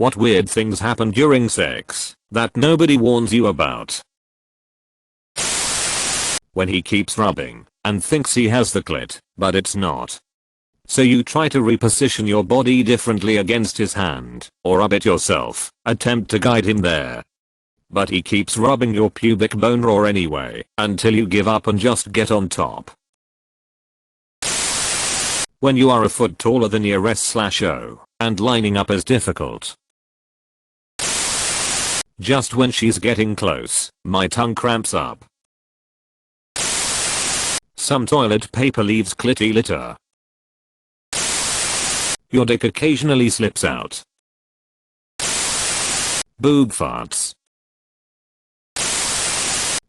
What weird things happen during sex that nobody warns you about? When he keeps rubbing and thinks he has the clit, but it's not. So you try to reposition your body differently against his hand, or rub it yourself, attempt to guide him there. But he keeps rubbing your pubic bone raw anyway, until you give up and just get on top. When you are a foot taller than your S/O, and lining up is difficult. Just when she's getting close, my tongue cramps up. Some toilet paper leaves clitty litter. Your dick occasionally slips out. Boob farts.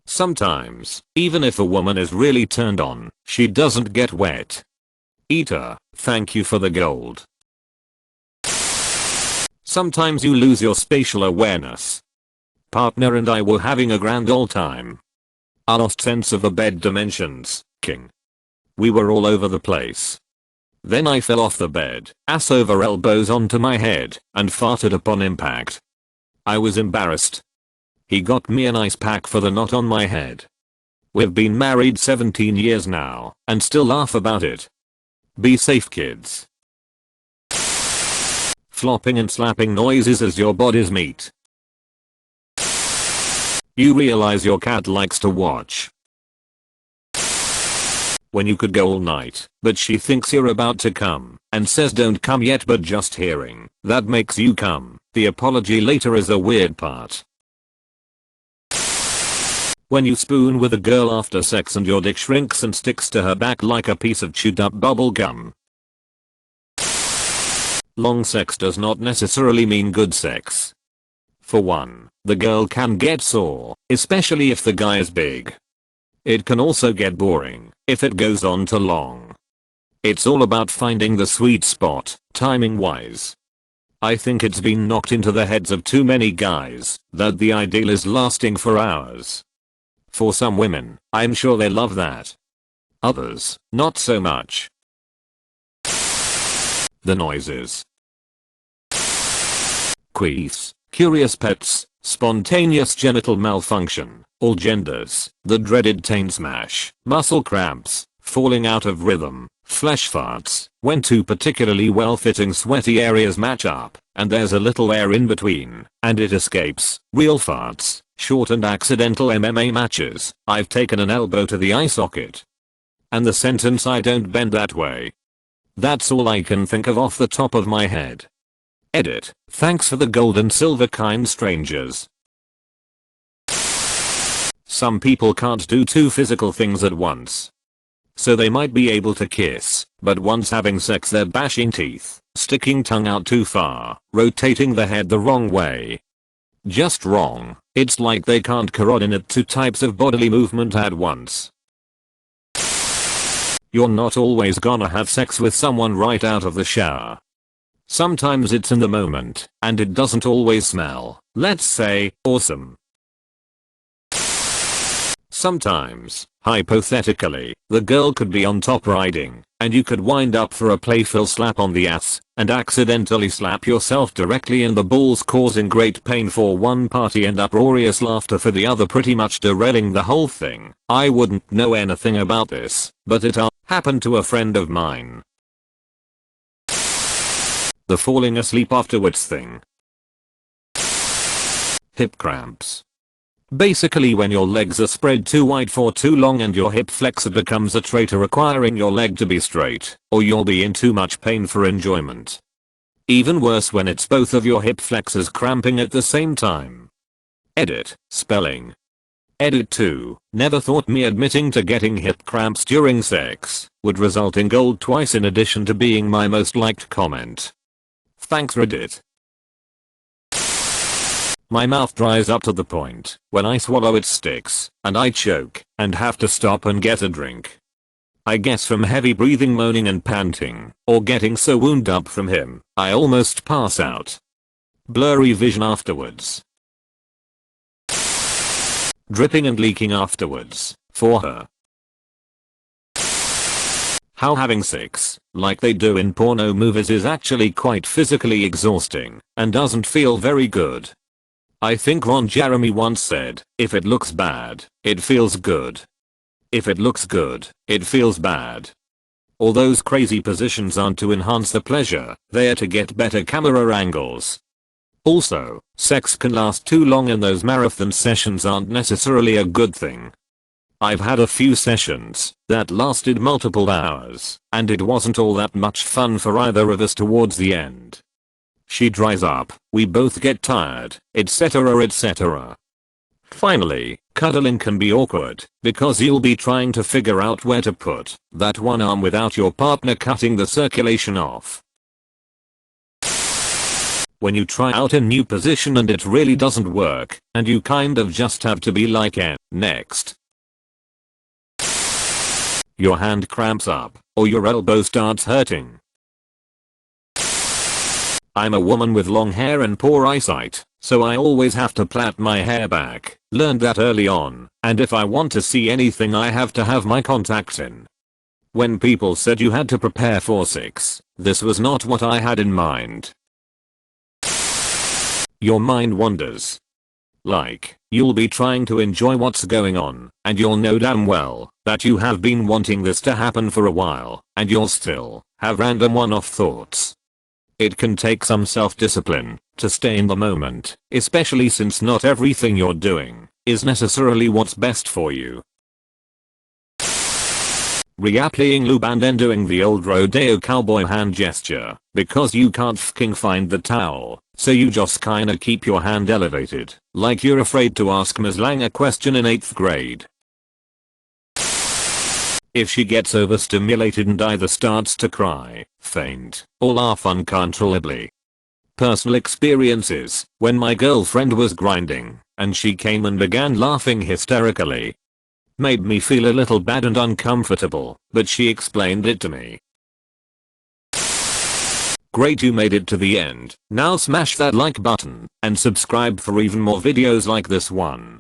Sometimes, even if a woman is really turned on, she doesn't get wet. Eater, thank you for the gold. Sometimes you lose your spatial awareness. Partner and I were having a grand old time. I lost sense of the bed dimensions, king. We were all over the place. Then I fell off the bed, ass over elbows onto my head, and farted upon impact. I was embarrassed. He got me an ice pack for the knot on my head. We've been married 17 years now, and still laugh about it. Be safe, kids. Flopping and slapping noises as your bodies meet. You realize your cat likes to watch. When you could go all night, but she thinks you're about to come, and says don't come yet, but just hearing that makes you come. The apology later is a weird part. When you spoon with a girl after sex and your dick shrinks and sticks to her back like a piece of chewed up bubble gum. Long sex does not necessarily mean good sex. For one, the girl can get sore, especially if the guy is big. It can also get boring if it goes on too long. It's all about finding the sweet spot, timing wise. I think it's been knocked into the heads of too many guys that the ideal is lasting for hours. For some women, I'm sure they love that. Others, not so much. The noises. Queefs, curious pets, spontaneous genital malfunction, all genders, the dreaded taint smash, muscle cramps, falling out of rhythm, flesh farts, when two particularly well-fitting sweaty areas match up, and there's a little air in between, and it escapes, real farts, short and accidental MMA matches, I've taken an elbow to the eye socket. And the sentence I don't bend that way. That's all I can think of off the top of my head. Edit, thanks for the gold and silver, kind strangers. Some people can't do two physical things at once. So they might be able to kiss, but once having sex they're bashing teeth, sticking tongue out too far, rotating the head the wrong way. Just wrong. It's like they can't coordinate two types of bodily movement at once. You're not always gonna have sex with someone right out of the shower. Sometimes it's in the moment, and it doesn't always smell, let's say, awesome. Sometimes, hypothetically, the girl could be on top riding, and you could wind up for a playful slap on the ass, and accidentally slap yourself directly in the balls, causing great pain for one party and uproarious laughter for the other, pretty much derailing the whole thing. I wouldn't know anything about this, but it happened to a friend of mine. The falling asleep afterwards thing. Hip cramps. Basically when your legs are spread too wide for too long and your hip flexor becomes a traitor, requiring your leg to be straight, or you'll be in too much pain for enjoyment. Even worse when it's both of your hip flexors cramping at the same time. Edit, spelling. Edit 2, never thought me admitting to getting hip cramps during sex would result in gold twice, in addition to being my most liked comment. Thanks Reddit. My mouth dries up to the point when I swallow it sticks, and I choke, and have to stop and get a drink. I guess from heavy breathing, moaning and panting, or getting so wound up from him, I almost pass out. Blurry vision afterwards. Dripping and leaking afterwards, for her. How having sex, like they do in porno movies, is actually quite physically exhausting and doesn't feel very good. I think Ron Jeremy once said, if it looks bad, it feels good. If it looks good, it feels bad. All those crazy positions aren't to enhance the pleasure, they are to get better camera angles. Also, sex can last too long and those marathon sessions aren't necessarily a good thing. I've had a few sessions that lasted multiple hours, and it wasn't all that much fun for either of us towards the end. She dries up, we both get tired, etc. etc. Finally, cuddling can be awkward because you'll be trying to figure out where to put that one arm without your partner cutting the circulation off. When you try out a new position and it really doesn't work, and you kind of just have to be like next. Your hand cramps up, or your elbow starts hurting. I'm a woman with long hair and poor eyesight, so I always have to plait my hair back. Learned that early on, and if I want to see anything I have to have my contacts in. When people said you had to prepare for sex, this was not what I had in mind. Your mind wanders. Like, you'll be trying to enjoy what's going on, and you'll know damn well that you have been wanting this to happen for a while, and you'll still have random one-off thoughts. It can take some self-discipline to stay in the moment, especially since not everything you're doing is necessarily what's best for you. Reapplying lube and then doing the old rodeo cowboy hand gesture because you can't fking find the towel, so you just kinda keep your hand elevated like you're afraid to ask Ms. Lang a question in 8th grade. If she gets overstimulated and either starts to cry, faint, or laugh uncontrollably. Personal experiences, when my girlfriend was grinding, and she came and began laughing hysterically. Made me feel a little bad and uncomfortable, but she explained it to me. Great, you made it to the end. Now smash that like button, and subscribe for even more videos like this one.